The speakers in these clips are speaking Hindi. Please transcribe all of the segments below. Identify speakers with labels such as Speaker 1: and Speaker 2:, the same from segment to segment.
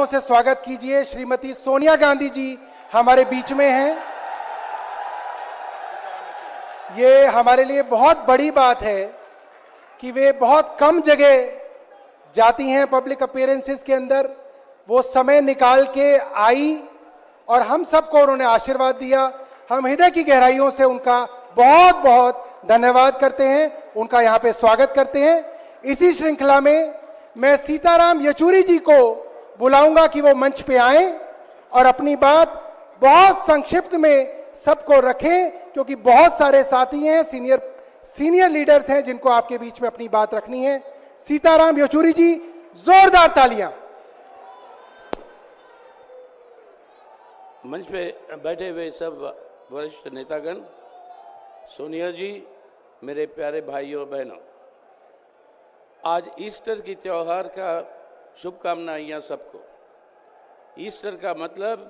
Speaker 1: तालियों से स्वागत कीजिए। श्रीमती सोनिया गांधी जी हमारे बीच में हैं। ये हमारे लिए बहुत बड़ी बात है कि वे बहुत कम जगह जाती हैं पब्लिक अपीयरेंसेस के अंदर। वो समय निकाल के आई और हम सबको उन्होंने आशीर्वाद दिया। हम हृदय की गहराइयों से उनका बहुत बहुत धन्यवाद करते हैं, उनका यहाँ पे स्वागत करते हैं। इसी श्रृंखला में मैं सीताराम येचुरी जी को बुलाऊंगा कि वो मंच पे आए और अपनी बात बहुत संक्षिप्त में सबको रखें, क्योंकि बहुत सारे साथी हैं, सीनियर लीडर्स हैं जिनको आपके बीच में अपनी बात रखनी है। सीताराम येचुरी जी, जोरदार तालियां।
Speaker 2: मंच पे बैठे हुए सब वरिष्ठ नेतागण, सोनिया जी, मेरे प्यारे भाइयों बहनों, आज ईस्टर की त्योहार का शुभकामनाएं सबको। ईस्टर का मतलब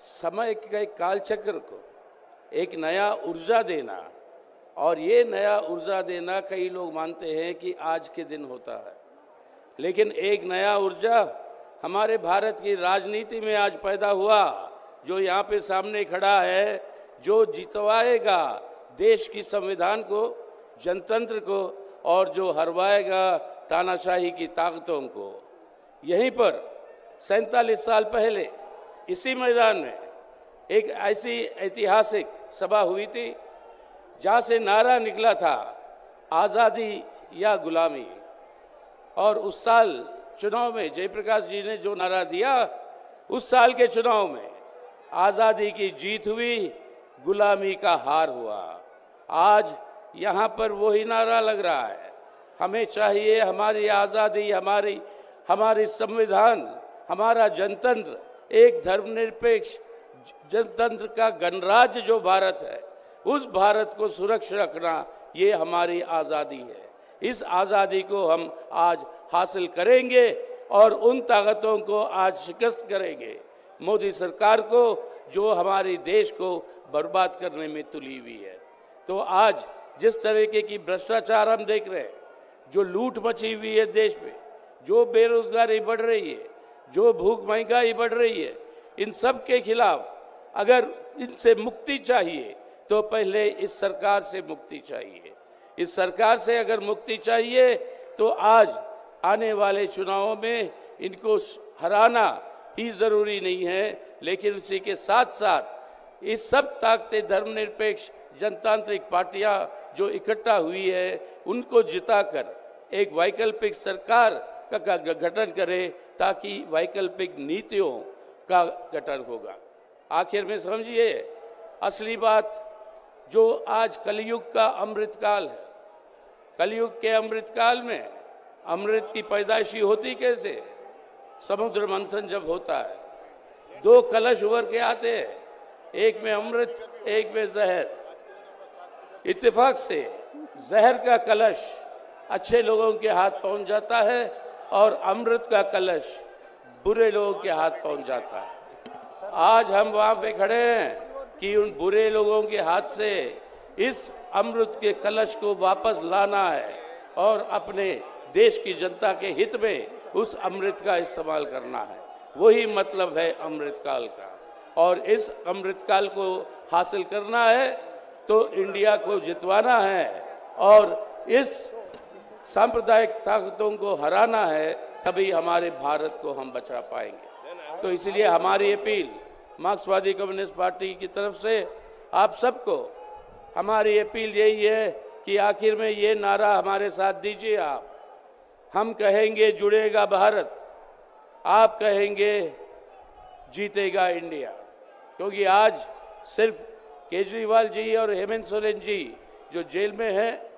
Speaker 2: समय के कालचक्र को एक नया ऊर्जा देना, और ये नया ऊर्जा देना कई लोग मानते हैं कि आज के दिन होता है, लेकिन एक नया ऊर्जा हमारे भारत की राजनीति में आज पैदा हुआ, जो यहाँ पे सामने खड़ा है, जो जितवाएगा देश की संविधान को, जनतंत्र को, और जो हरवाएगा तानाशाही की ताकतों को। यहीं पर 47 साल पहले इसी मैदान में एक ऐसी ऐतिहासिक सभा हुई थी जहाँ से नारा निकला था, आज़ादी या गुलामी। और उस साल चुनाव में जयप्रकाश जी ने जो नारा दिया, उस साल के चुनाव में आज़ादी की जीत हुई, गुलामी का हार हुआ। आज यहाँ पर वही नारा लग रहा है। हमें चाहिए हमारी आज़ादी, हमारी संविधान, हमारा जनतंत्र, एक धर्मनिरपेक्ष जनतंत्र का गणराज्य जो भारत है, उस भारत को सुरक्षित रखना, ये हमारी आज़ादी है। इस आज़ादी को हम आज हासिल करेंगे और उन ताकतों को आज शिकस्त करेंगे, मोदी सरकार को, जो हमारे देश को बर्बाद करने में तुली हुई है। तो आज जिस तरीके की भ्रष्टाचार हम देख रहे हैं, जो लूट मची हुई है देश में, जो बेरोजगारी बढ़ रही है, जो भूख महंगाई बढ़ रही है, इन सब के खिलाफ अगर इनसे मुक्ति चाहिए तो पहले इस सरकार से मुक्ति चाहिए। इस सरकार से अगर मुक्ति चाहिए तो आज आने वाले चुनावों में इनको हराना ही ज़रूरी नहीं है, लेकिन उसी के साथ साथ इस सब ताकतें, धर्मनिरपेक्ष जनतांत्रिक पार्टियां जो इकट्ठा हुई है, उनको जिताकर एक वैकल्पिक सरकार का गठन करें, ताकि वैकल्पिक नीतियों का गठन होगा। आखिर में समझिए, असली बात जो आज कलयुग का अमृतकाल है, कलयुग के अमृतकाल में अमृत की पैदाइशी होती कैसे? समुद्र मंथन जब होता है, दो कलश उभर के आते हैं, एक में अमृत, एक में जहर। इत्तेफाक से जहर का कलश अच्छे लोगों के हाथ पहुंच जाता है और अमृत का कलश बुरे लोगों के हाथ पहुंच जाता है। आज हम वहां पे खड़े हैं कि उन बुरे लोगों के हाथ से इस अमृत के कलश को वापस लाना है और अपने देश की जनता के हित में उस अमृत का इस्तेमाल करना है। वही मतलब है अमृतकाल का, और इस अमृतकाल को हासिल करना है तो इंडिया को जितवाना है और इस सांप्रदायिक ताकतों को हराना है, तभी हमारे भारत को हम बचा पाएंगे। तो इसलिए हमारी अपील मार्क्सवादी कम्युनिस्ट पार्टी की तरफ से आप सबको, हमारी अपील यही है कि आखिर में ये नारा हमारे साथ दीजिए आप। हम कहेंगे जुड़ेगा भारत, आप कहेंगे जीतेगा इंडिया। क्योंकि आज सिर्फ केजरीवाल जी और हेमंत सोरेन जी जो जेल में हैं,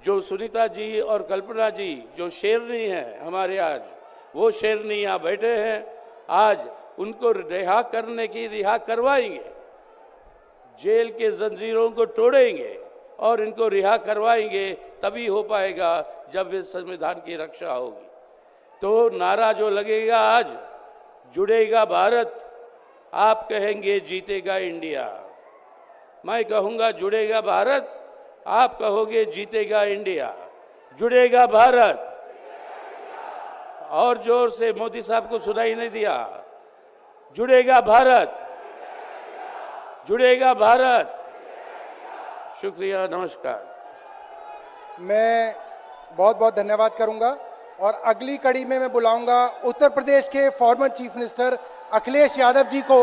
Speaker 2: जो सुनीता जी और कल्पना जी जो शेरनी हैं हमारे, आज वो शेरनी यहाँ बैठे हैं, आज उनको रिहा करवाएंगे, जेल के जंजीरों को तोड़ेंगे और इनको रिहा करवाएंगे, तभी हो पाएगा जब इस संविधान की रक्षा होगी। तो नारा जो लगेगा आज, जुड़ेगा भारत, आप कहेंगे जीतेगा इंडिया। मैं कहूँगा जुड़ेगा भारत, आप कहोगे जीतेगा इंडिया। जुड़ेगा भारत, और जोर से, मोदी साहब को सुनाई नहीं दिया। जुड़ेगा भारत, जुड़ेगा भारत। शुक्रिया, नमस्कार।
Speaker 1: मैं बहुत बहुत धन्यवाद करूंगा और अगली कड़ी में मैं बुलाऊंगा उत्तर प्रदेश के former chief minister Akhilesh Yadav ji को।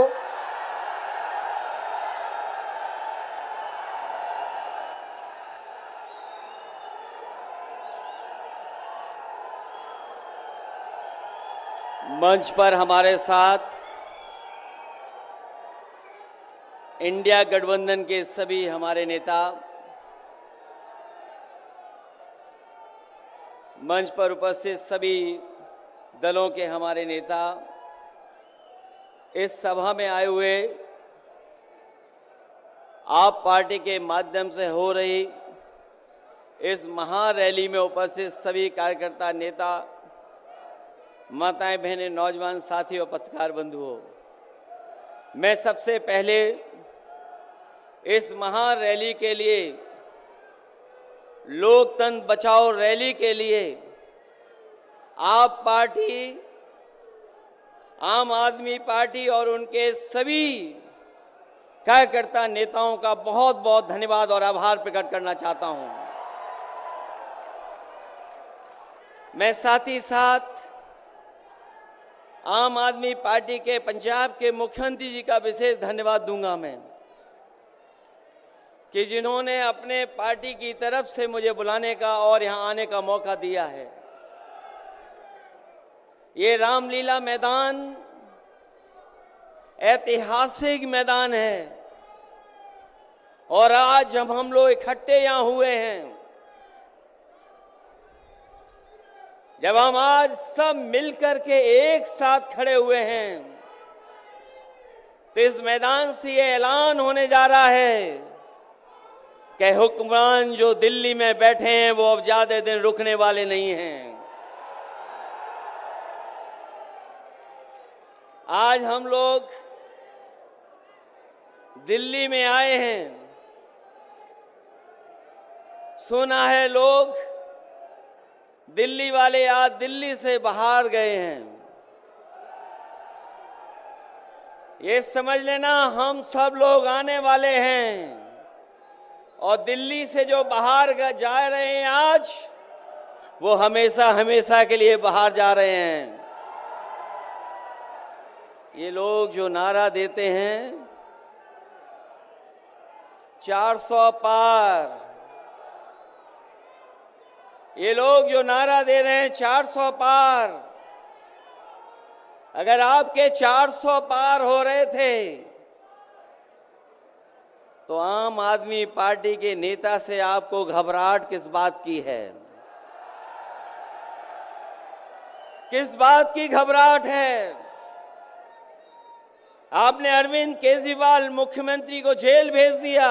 Speaker 3: मंच पर हमारे साथ इंडिया गठबंधन के सभी हमारे नेता, मंच पर उपस्थित सभी दलों के हमारे नेता, इस सभा में आए हुए आप पार्टी के माध्यम से हो रही इस महारैली में उपस्थित सभी कार्यकर्ता, नेता, माताएं, बहनें, नौजवान साथी और पत्रकार बंधुओं, मैं सबसे पहले इस महारैली के लिए, लोकतंत्र बचाओ रैली के लिए आप पार्टी, आम आदमी पार्टी और उनके सभी कार्यकर्ता नेताओं का बहुत बहुत धन्यवाद और आभार प्रकट करना चाहता हूं। मैं साथ ही साथ आम आदमी पार्टी के पंजाब के मुख्यमंत्री जी का विशेष धन्यवाद दूंगा मैं, कि जिन्होंने अपने पार्टी की तरफ से मुझे बुलाने का और यहां आने का मौका दिया है। ये रामलीला मैदान ऐतिहासिक मैदान है और आज जब हम लोग इकट्ठे यहां हुए हैं, जब हम आज सब मिलकर के एक साथ खड़े हुए हैं, तो इस मैदान से ये ऐलान होने जा रहा है कि हुक्मरान जो दिल्ली में बैठे हैं वो अब ज्यादा दिन रुकने वाले नहीं हैं। आज हम लोग दिल्ली में आए हैं, सुना है लोग दिल्ली वाले आज दिल्ली से बाहर गए हैं। ये समझ लेना हम सब लोग आने वाले हैं और दिल्ली से जो बाहर जा रहे हैं आज, वो हमेशा हमेशा के लिए बाहर जा रहे हैं। ये लोग जो नारा देते हैं 400 पार, ये लोग जो नारा दे रहे हैं 400 पार, अगर आपके 400 पार हो रहे थे तो आम आदमी पार्टी के नेता से आपको घबराहट किस बात की है? किस बात की घबराहट है? आपने अरविंद केजरीवाल मुख्यमंत्री को जेल भेज दिया,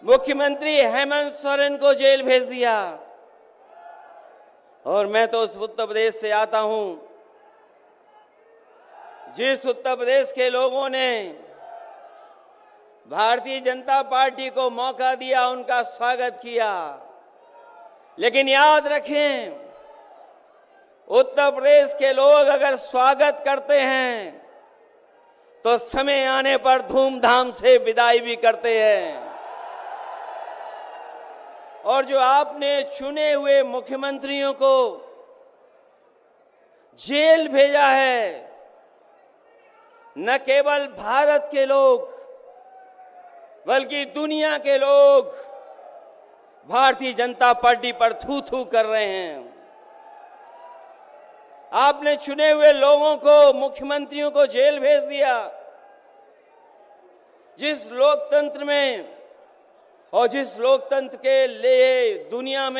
Speaker 3: मुख्यमंत्री हेमंत सोरेन को जेल भेज दिया, और मैं तो उस उत्तर प्रदेश से आता हूं जिस उत्तर प्रदेश के लोगों ने भारतीय जनता पार्टी को मौका दिया, उनका स्वागत किया। लेकिन याद रखें, उत्तर प्रदेश के लोग अगर स्वागत करते हैं तो समय आने पर धूमधाम से विदाई भी करते हैं। और जो आपने चुने हुए मुख्यमंत्रियों को जेल भेजा है, न केवल भारत के लोग बल्कि दुनिया के लोग भारतीय जनता पार्टी पर थू थू कर रहे हैं। आपने चुने हुए लोगों को, मुख्यमंत्रियों को जेल भेज दिया। जिस लोकतंत्र में और जिस लोकतंत्र के लिए दुनिया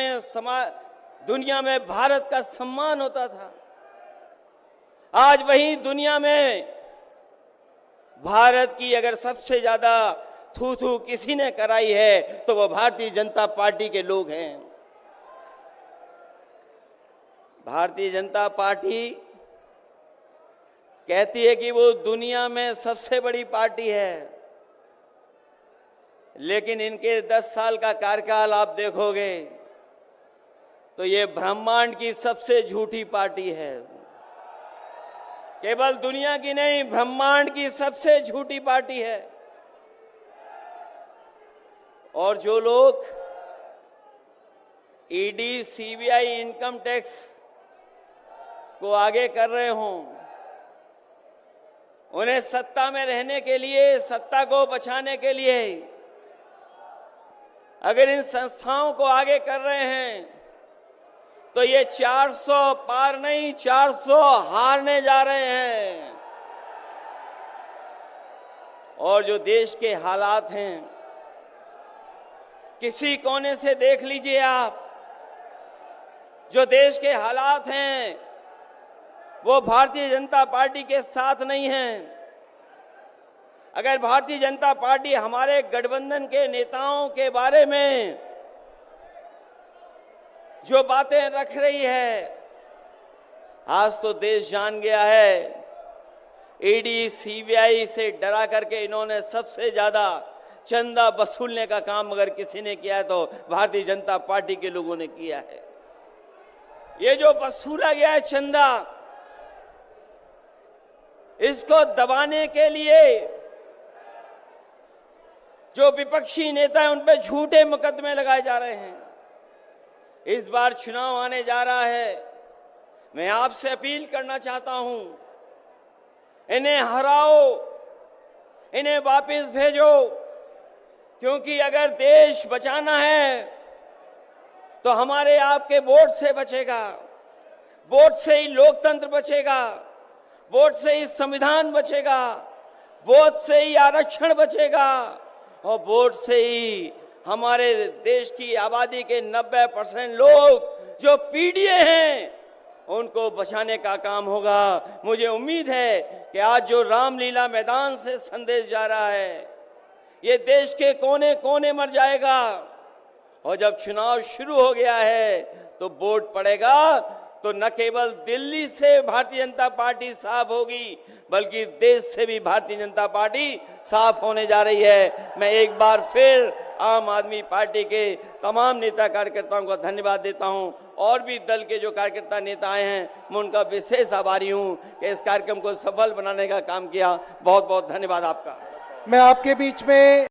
Speaker 3: में भारत का सम्मान होता था, आज वही दुनिया में भारत की अगर सबसे ज्यादा थू थू किसी ने कराई है तो वो भारतीय जनता पार्टी के लोग हैं। भारतीय जनता पार्टी कहती है कि वो दुनिया में सबसे बड़ी पार्टी है, लेकिन इनके 10 साल का कार्यकाल आप देखोगे तो ये ब्रह्मांड की सबसे झूठी पार्टी है। केवल दुनिया की नहीं, ब्रह्मांड की सबसे झूठी पार्टी है। और जो लोग ईडी, सीबीआई, इनकम टैक्स को आगे कर रहे हों, उन्हें सत्ता में रहने के लिए, सत्ता को बचाने के लिए अगर इन संस्थाओं को आगे कर रहे हैं तो ये 400 पार नहीं, 400 हारने जा रहे हैं। और जो देश के हालात हैं, किसी कोने से देख लीजिए आप, जो देश के हालात हैं वो भारतीय जनता पार्टी के साथ नहीं हैं। अगर भारतीय जनता पार्टी हमारे गठबंधन के नेताओं के बारे में जो बातें रख रही है, आज तो देश जान गया है। ईडी, सीबीआई से डरा करके इन्होंने सबसे ज्यादा चंदा वसूलने का काम अगर किसी ने किया है तो भारतीय जनता पार्टी के लोगों ने किया है। ये जो वसूला गया है चंदा, इसको दबाने के लिए जो विपक्षी नेता हैं उन पे झूठे मुकदमे लगाए जा रहे हैं। इस बार चुनाव आने जा रहा है, मैं आपसे अपील करना चाहता हूं, इन्हें हराओ, इन्हें वापस भेजो, क्योंकि अगर देश बचाना है तो हमारे आपके वोट से बचेगा, वोट से ही लोकतंत्र बचेगा, वोट से ही संविधान बचेगा, वोट से ही आरक्षण बचेगा और वोट से ही हमारे देश की आबादी के 90% लोग जो पीड़ित हैं उनको बचाने का काम होगा। मुझे उम्मीद है कि आज जो रामलीला मैदान से संदेश जा रहा है, ये देश के कोने कोने मर जाएगा। और जब चुनाव शुरू हो गया है तो वोट पड़ेगा तो न केवल दिल्ली से भारतीय जनता पार्टी साफ होगी, बल्कि देश से भी भारतीय जनता पार्टी साफ होने जा रही है। मैं एक बार फिर आम आदमी पार्टी के तमाम नेता कार्यकर्ताओं का धन्यवाद देता हूं। और भी दल के जो कार्यकर्ता नेता आए हैं, मैं उनका विशेष आभारी हूं कि इस कार्यक्रम को सफल बनाने का काम किया। बहुत बहुत धन्यवाद आपका।
Speaker 1: मैं आपके बीच में